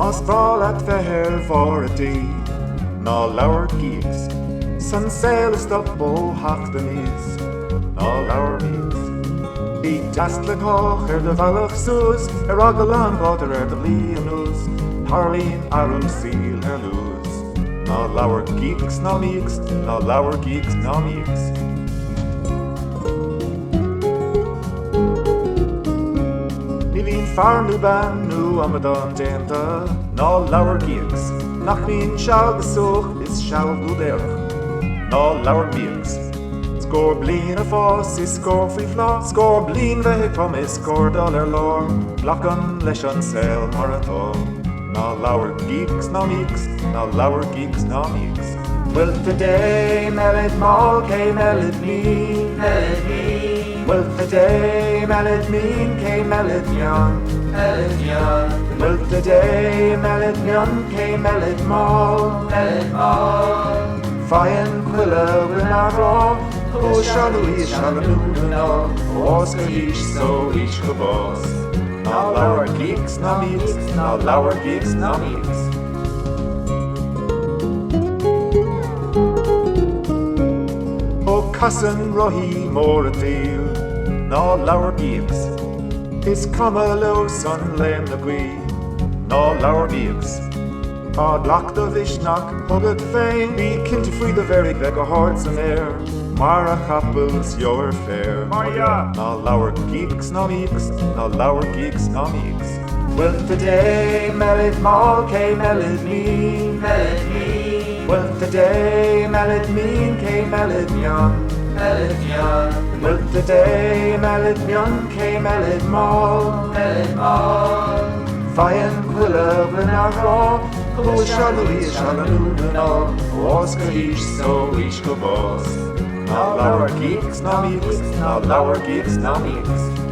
Mas brálat fehér vorati, ná leabhar gigs. San sail stop ó hachtan is, ná leabhar gigs. Bhí deasla coch de bhealach suas, agalan báidir de blianús, Harlín arm síl lús. Ná leabhar gigs ná míochas, ná leabhar gigs ná míochas. Farnú banú am don déanta, ná leabhar gigs. Nach bhíonn seall go suach is seall údéireach, ná leabhar míochas. Scór bliain fás is scór faoi flá, scór bliain bheith tom is scór dul lár, blachan leis an saoil mar atá. Ná leabhar gigs ná míochas, ná leabhar gigs ná míochas. Muilte Dé, melid máil cé melid mín, melid mín. Muilte Dé, melid mín cé melid mian, melid mian. Muilte Dé, melid mian cé melid máil, melid máil. Fain cuile win ará, ó sealúí sealúna, os go hís so hís go bás. Ná leabhar gigs ná míochas, ná leabhar gigs ná míochas. Casan rohí mór a tíl, ná leabhar gigs. Is cuma leo san léim na gui, ná leabhar míochas. Á lach do vishnach, thugad féin, bhí cinnte faoi de bheirg bheith go háirt san air, mar a chapels jóir féir. Ná leabhar gigs ná míochas, ná leabhar gigs ná míochas. Muilte Dé, melid máil cé melid mín, melid mín. Muilte Dé, melid mín cé melid mian, melid mian. Muilte Dé, melid mian cé melid máil, melid máil. Fain cuile win ará, ó sealúí sealúna, os go hís so hís go bás. Ná leabhar gigs ná míochas, ná leabhar gigs ná míochas.